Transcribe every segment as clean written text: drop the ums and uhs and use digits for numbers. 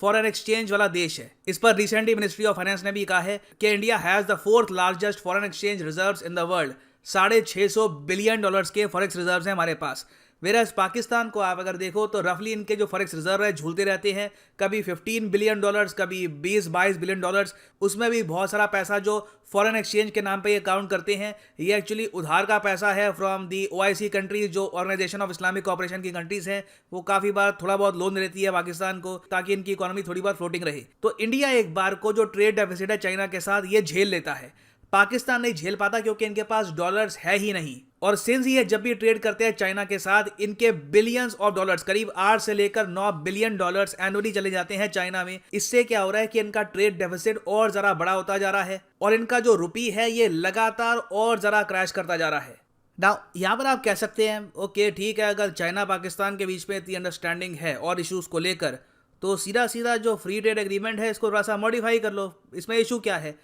Foreign exchange वाला देश है। इस पर रिसेंटली मिनिस्ट्री ऑफ फाइनेंस ने भी कहा है कि India has the 4th largest foreign exchange reserves in the world. $650 billion के फॉरेक्स रिजर्व्स हैं हमारे पास। वेराज पाकिस्तान को आप अगर देखो तो रफली इनके जो फॉरेक्स रिजर्व है झूलते रहते हैं, कभी $15 बिलियन, कभी 20-22 बिलियन डॉलर्स। उसमें भी बहुत सारा पैसा जो फॉरेन एक्सचेंज के नाम पे ये काउंट करते हैं, ये एक्चुअली उधार का पैसा है फ्रॉम दी OIC कंट्रीज, जो ऑर्गेनाइजेशन ऑफ इस्लामिक कोऑपरेशन की कंट्रीज हैं। वो काफ़ी बार थोड़ा बहुत लोन देती है पाकिस्तान को ताकि इनकी इकोनॉमी थोड़ी बहुत फ्लोटिंग रहे। तो इंडिया एक बार को जो ट्रेड डेफिसिट है चाइना के साथ, ये झेल लेता है। पाकिस्तान नहीं झेल पाता क्योंकि इनके पास डॉलर्स है ही नहीं। और सिंस ये जब भी ट्रेड करते हैं चाइना के साथ, इनके बिलियंस ऑफ डॉलर्स, करीब 8 से लेकर 9 बिलियन डॉलर्स एनुअली चले जाते हैं चाइना में। इससे क्या हो रहा है कि इनका ट्रेड डेफिसिट और जरा बड़ा होता जा रहा है और इनका जो रुपी है ये लगातार और जरा क्रैश करता जा रहा है। नाउ यहाँ पर आप कह सकते हैं ओके ठीक है, अगर चाइना पाकिस्तान के बीच में इतनी अंडरस्टैंडिंग है और इशूज को लेकर, तो सीधा सीधा जो फ्री ट्रेड एग्रीमेंट है इसको थोड़ा सा मॉडिफाई कर लो, इसमें इशू क्या है।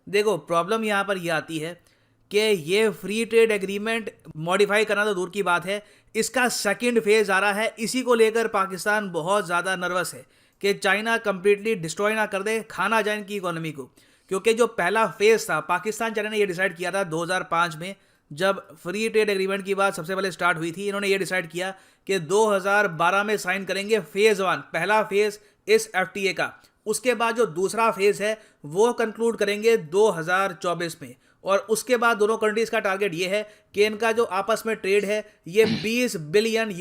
देखो प्रॉब्लम यहाँ पर यह आती है कि ये फ्री ट्रेड एग्रीमेंट मॉडिफाई करना तो दूर की बात है, इसका सेकंड फेज आ रहा है। इसी को लेकर पाकिस्तान बहुत ज़्यादा नर्वस है कि चाइना कंप्लीटली डिस्ट्रॉय ना कर दे, खाना जाए इनकी इकोनॉमी को। क्योंकि जो पहला फेज था, पाकिस्तान चाइना ने ये डिसाइड किया था 2005 में, जब फ्री ट्रेड एग्रीमेंट की बात सबसे पहले स्टार्ट हुई थी। इन्होंने ये डिसाइड किया कि 2012 में साइन करेंगे फेज़ 1, पहला फेज़ इस FTA का। उसके बाद जो दूसरा फेज़ है वो कंक्लूड करेंगे 2024 में। और उसके बाद दोनों कंट्रीज़ का टारगेट ये है कि इनका जो आपस में ट्रेड है ये $20 बिलियन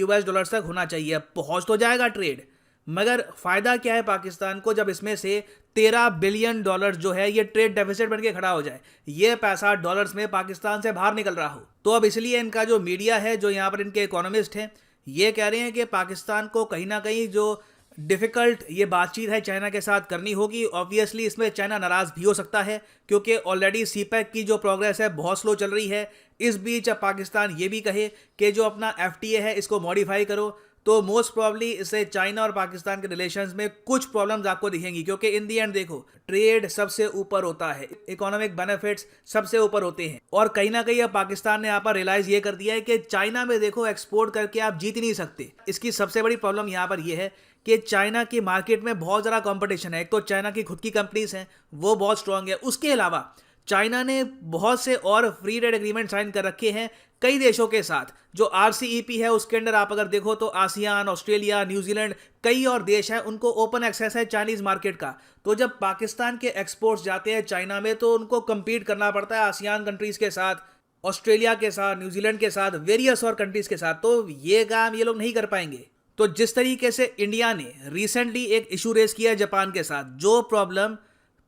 तक होना चाहिए। पहुंच तो जाएगा ट्रेड, मगर फ़ायदा क्या है पाकिस्तान को जब इसमें से $13 बिलियन जो है ये ट्रेड डेफिसिट बन के खड़ा हो जाए, ये पैसा डॉलर्स में पाकिस्तान से बाहर निकल रहा हो। तो अब इसलिए इनका जो मीडिया है, जो यहाँ पर इनके इकोनॉमिस्ट हैं, ये कह रहे हैं कि पाकिस्तान को कहीं ना कहीं जो डिफ़िकल्ट ये बातचीत है चाइना के साथ करनी होगी। ऑब्वियसली इसमें चाइना नाराज़ भी हो सकता है क्योंकि ऑलरेडी CPEC की जो प्रोग्रेस है बहुत स्लो चल रही है। इस बीच अब पाकिस्तान ये भी कहे कि जो अपना FTA है इसको मॉडिफाई करो, तो मोस्ट प्रॉब्ली इससे चाइना और पाकिस्तान के रिलेशंस में कुछ प्रॉब्लम्स आपको दिखेंगी। क्योंकि इन दी एंड देखो, ट्रेड सबसे ऊपर होता है, इकोनॉमिक बेनिफिट्स सबसे ऊपर होते हैं। और कहीं ना कहीं अब पाकिस्तान ने यहाँ पर रियलाइज़ ये कर दिया है कि चाइना में देखो एक्सपोर्ट करके आप जीत ही नहीं सकते। इसकी सबसे बड़ी प्रॉब्लम यहाँ पर यह है कि चाइना की मार्केट में बहुत ज़्यादा कंपटीशन है। एक तो चाइना की खुद की कंपनीज हैं वो बहुत स्ट्रांग है, उसके अलावा चाइना ने बहुत से और फ्री ट्रेड एग्रीमेंट साइन कर रखे हैं कई देशों के साथ। जो RCEP है उसके अंदर आप अगर देखो तो आसियान, ऑस्ट्रेलिया, न्यूजीलैंड, कई और देश हैं, उनको ओपन एक्सेस है चाइनीज़ मार्केट का। तो जब पाकिस्तान के एक्सपोर्ट्स जाते हैं चाइना में तो उनको कम्पीट करना पड़ता है आसियान कंट्रीज़ के साथ, ऑस्ट्रेलिया के साथ, न्यूजीलैंड के साथ, वेरियस और कंट्रीज़ के साथ। तो ये काम ये लोग नहीं कर पाएंगे। तो जिस तरीके से इंडिया ने रिसेंटली एक इशू रेस किया है जापान के साथ, जो प्रॉब्लम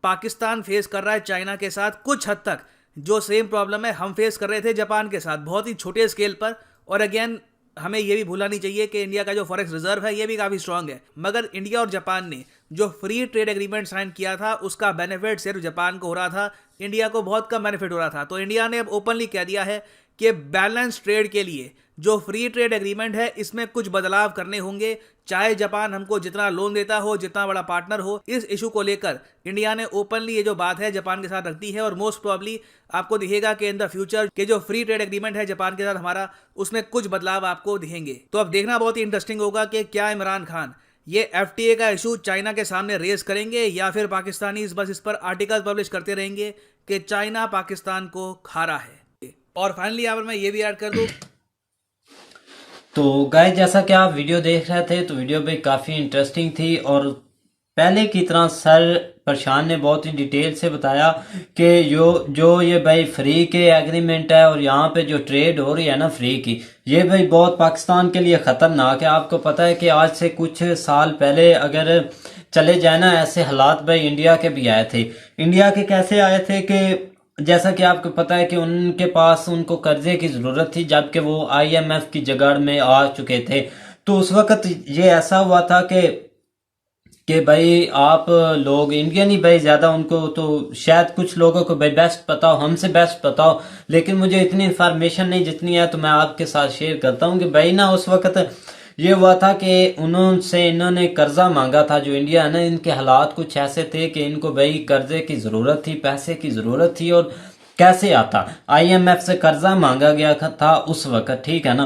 पाकिस्तान फेस कर रहा है चाइना के साथ, कुछ हद तक जो सेम प्रॉब्लम है हम फेस कर रहे थे जापान के साथ, बहुत ही छोटे स्केल पर। और अगेन हमें ये भी भूलना नहीं चाहिए कि इंडिया का जो फॉरेक्स रिजर्व है ये भी काफ़ी स्ट्रांग है। मगर इंडिया और जापान ने जो फ्री ट्रेड एग्रीमेंट साइन किया था उसका बेनिफिट सिर्फ जापान को हो रहा था, इंडिया को बहुत कम बेनिफिट हो रहा था। तो इंडिया ने अब ओपनली कह दिया है कि बैलेंस ट्रेड के लिए जो फ्री ट्रेड एग्रीमेंट है इसमें कुछ बदलाव करने होंगे, चाहे जापान हमको जितना लोन देता हो, जितना बड़ा पार्टनर हो। इस इशू को लेकर इंडिया ने ओपनली ये जो बात है जापान के साथ रख दी है। और मोस्ट प्रॉब्ली आपको दिखेगा कि इन द फ्यूचर के जो फ्री ट्रेड एग्रीमेंट है जापान के साथ हमारा, उसमें कुछ बदलाव आपको दिखेंगे। तो अब देखना बहुत ही इंटरेस्टिंग होगा कि क्या इमरान खान ये FTA का इशू चाइना के सामने रेज करेंगे या फिर पाकिस्तानी बस इस पर आर्टिकल पब्लिश करते रहेंगे कि चाइना पाकिस्तान को खा रहा है। और फाइनली यहाँ पर मैं ये भी ऐड कर दूँ, तो गाइस जैसा कि आप वीडियो देख रहे थे तो वीडियो भी काफ़ी इंटरेस्टिंग थी। और पहले की तरह सर प्रशांत ने बहुत ही डिटेल से बताया कि जो ये भाई फ्री के एग्रीमेंट है और यहाँ पे जो ट्रेड हो रही है ना फ्री की, ये भाई बहुत पाकिस्तान के लिए ख़तरनाक है। आपको पता है कि आज से कुछ साल पहले अगर चले जाए ना, ऐसे हालात भाई इंडिया के भी आए थे। इंडिया के कैसे आए थे कि जैसा कि आपको पता है कि उनके पास उनको कर्जे की ज़रूरत थी, जबकि वो IMF की जगड़ में आ चुके थे। तो उस वक़्त ये ऐसा हुआ था कि भाई आप लोग इंडियन ही भाई ज़्यादा, उनको तो शायद कुछ लोगों को भाई बेस्ट पता हो, हमसे बेस्ट पता हो, लेकिन मुझे इतनी इन्फॉर्मेशन नहीं जितनी है तो मैं आपके साथ शेयर करता हूँ कि भाई ना उस वक़्त ये हुआ था कि इन्होंने कर्जा मांगा था। जो इंडिया है ना, इनके हालात कुछ ऐसे थे कि इनको भाई कर्जे की ज़रूरत थी, पैसे की ज़रूरत थी। और कैसे आता, IMF से कर्जा मांगा गया था उस वक्त, ठीक है ना।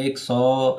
100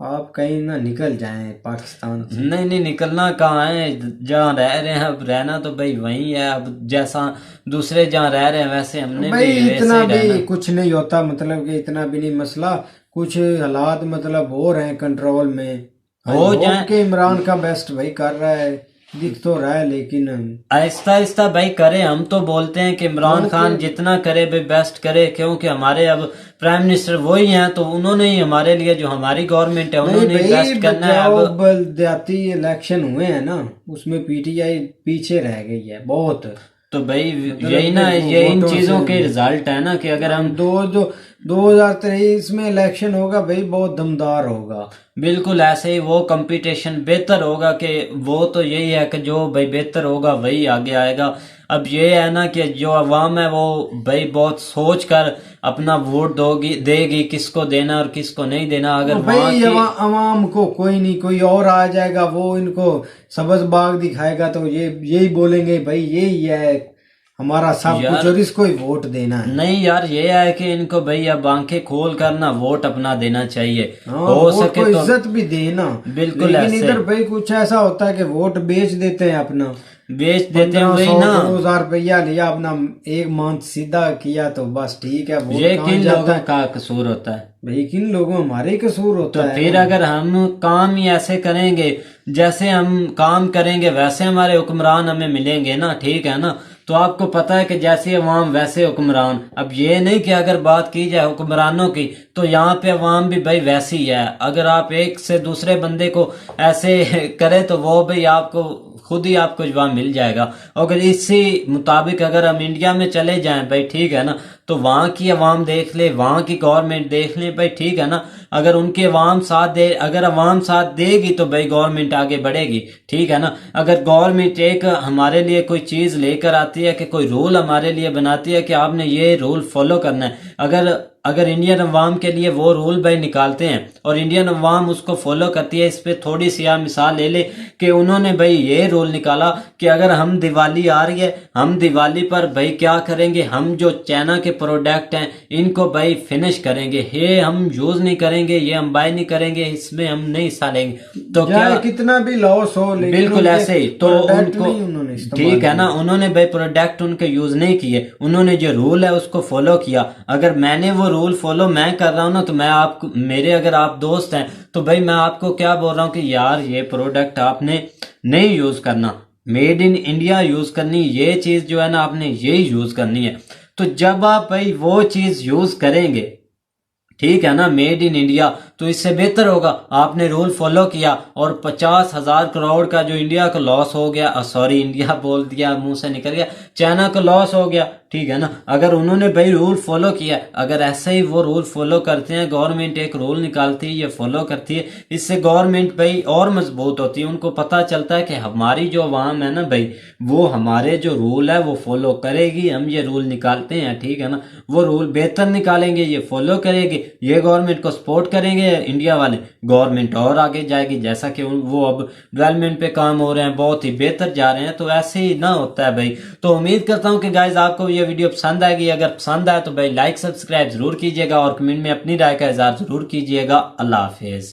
आप कहीं ना निकल जाएं पाकिस्तान से। नहीं नहीं, निकलना कहाँ है, जहाँ रह रहे हैं अब रहना तो भाई वहीं है। अब जैसा दूसरे जहाँ रह रहे हैं वैसे हमने भाई भी वैसे इतना ही रहना। भी कुछ नहीं होता, मतलब कि इतना भी नहीं मसला, कुछ हालात मतलब हो रहे हैं कंट्रोल में, हो होप जाए। के इमरान का बेस्ट भाई कर रहा है, दिख तो रहा है, लेकिन आहिस्ता आहिस्ता भाई करे। हम तो बोलते हैं कि इमरान खान जितना करे भाई बेस्ट करे, क्योंकि हमारे अब प्राइम मिनिस्टर वही हैं, तो उन्होंने ही हमारे लिए, जो हमारी गवर्नमेंट है नहीं उन्होंने ही भाई, बेस्ट करना है। बचाओ अब बलदियाती इलेक्शन हुए हैं ना, उसमें पीटीआई पीछे रह गई है बहुत। तो भाई मतलब यही ना, कि ये इन वोटों चीजों से- के रिजल्ट है ना कि अगर हम 2023 में इलेक्शन होगा भाई, बहुत दमदार होगा। बिल्कुल ऐसे ही वो कंपटीशन बेहतर होगा, कि वो तो यही है कि जो भाई बेहतर होगा वही आगे आएगा। अब ये है ना कि जो अवाम है वो भाई बहुत सोच कर अपना वोट देगी किसको देना और किसको नहीं देना। अगर वहाँ भाई की अवाम को कोई नहीं, कोई और आ जाएगा वो इनको सब्ज बाग दिखाएगा, तो ये यही बोलेंगे भाई यही है हमारा सब कुछ और इसको ही वोट देना है। नहीं यार, ये है कि इनको भाई अब आंखें खोल कर ना वोट अपना देना चाहिए। हाँ, हो वोट सके को तो इज्जत भी देना। बिल्कुल लेकिन ऐसे इधर भाई कुछ ऐसा होता है कि वोट बेच देते हैं अपना, बेच देते हैं वही 1500 ना। 2000 रुपया लिया, अपना एक मंथ सीधा किया तो बस ठीक है। वोट ये कहाँ किन जाता लोगों है का कसूर होता है? भाई, किन लोगों, हमारे ही कसूर तो होता है। फिर अगर हम काम ही ऐसे करेंगे, जैसे हम काम करेंगे वैसे हमारे हुक्मरान हमें मिलेंगे ना, ठीक है ना। तो आपको पता है कि जैसे अवाम वैसे हुक्मरान। अब ये नहीं कि अगर बात की जाए हुक्मरानों की, तो यहाँ पे अवाम भी भाई वैसी ही है। अगर आप एक से दूसरे बंदे को ऐसे करें तो वो भाई आपको खुद ही आपको जवाब मिल जाएगा। अगर इसी मुताबिक अगर हम इंडिया में चले जाएं भाई, ठीक है ना, तो वहाँ की अवाम देख ले, वहाँ की गवर्नमेंट देख ले भाई, ठीक है ना। अगर उनके अवाम साथ दे, अगर अवाम साथ देगी तो भाई गवर्नमेंट आगे बढ़ेगी, ठीक है ना। अगर गवर्नमेंट एक हमारे लिए कोई चीज लेकर आती है, कि कोई रूल हमारे लिए बनाती है कि आपने ये रूल फॉलो करना है, अगर इंडियन अवाम के लिए वो रूल भाई निकालते हैं और इंडियन अवाम उसको फॉलो करती है, इस पे थोड़ी सी आप मिसाल ले ले कि उन्होंने भाई ये रूल निकाला कि अगर हम दिवाली आ रही है, हम दिवाली पर भाई क्या करेंगे, हम जो चाइना के प्रोडक्ट हैं इनको भाई फिनिश करेंगे, ये हम यूज नहीं करेंगे, ये हम बाय नहीं करेंगे, इसमें हम नहीं हिस्सा लेंगे। तो क्या कितना भी लॉस हो, लेकिन बिल्कुल उनके ऐसे ही तो product उनको, नहीं उन्होंने इस्तेमाल ठीक है ना, किए। उन्होंने भाई प्रोडक्ट उनके यूज नहीं किए, उन्होंने जो रूल है उसको फॉलो किया। अगर मैंने वो रूल फॉलो मैं कर रहा हूँ ना, तो मैं आपको, मेरे अगर आप दोस्त हैं तो भाई मैं आपको क्या बोल रहा हूँ कि यार ये प्रोडक्ट आपने नहीं यूज करना, मेड इन इंडिया यूज करनी, ये चीज जो है ना आपने यही यूज करनी है। तो जब आप भाई वो चीज यूज करेंगे, ठीक है ना, मेड इन इंडिया, तो इससे बेहतर होगा। आपने रूल फॉलो किया और 50,000 करोड़ का जो इंडिया का लॉस हो गया, सॉरी इंडिया बोल दिया, मुंह से निकल गया, चाइना का लॉस हो गया, ठीक है ना। अगर उन्होंने भाई रूल फॉलो किया, अगर ऐसे ही वो रूल फॉलो करते हैं, गवर्नमेंट एक रूल निकालती है, ये फॉलो करती है, इससे गवर्नमेंट भाई और मजबूत होती है। उनको पता चलता है कि हमारी जो अवाम है ना भाई, वो हमारे जो रूल है वो फॉलो करेगी। हम ये रूल निकालते हैं, ठीक है ना, वो रूल बेहतर निकालेंगे, ये फॉलो करेगी, ये गवर्नमेंट को सपोर्ट करेंगे इंडिया वाले, गवर्नमेंट और आगे जाएगी। जैसा कि वो अब डेवलपमेंट पे काम हो रहे हैं, बहुत ही बेहतर जा रहे हैं, तो ऐसे ही ना होता है भाई। तो उम्मीद करता हूँ कि गाइज आपको ये वीडियो पसंद आएगी। अगर पसंद आए तो भाई लाइक सब्सक्राइब जरूर कीजिएगा और कमेंट में अपनी राय का इजहार जरूर कीजिएगा। अल्लाह हाफिज।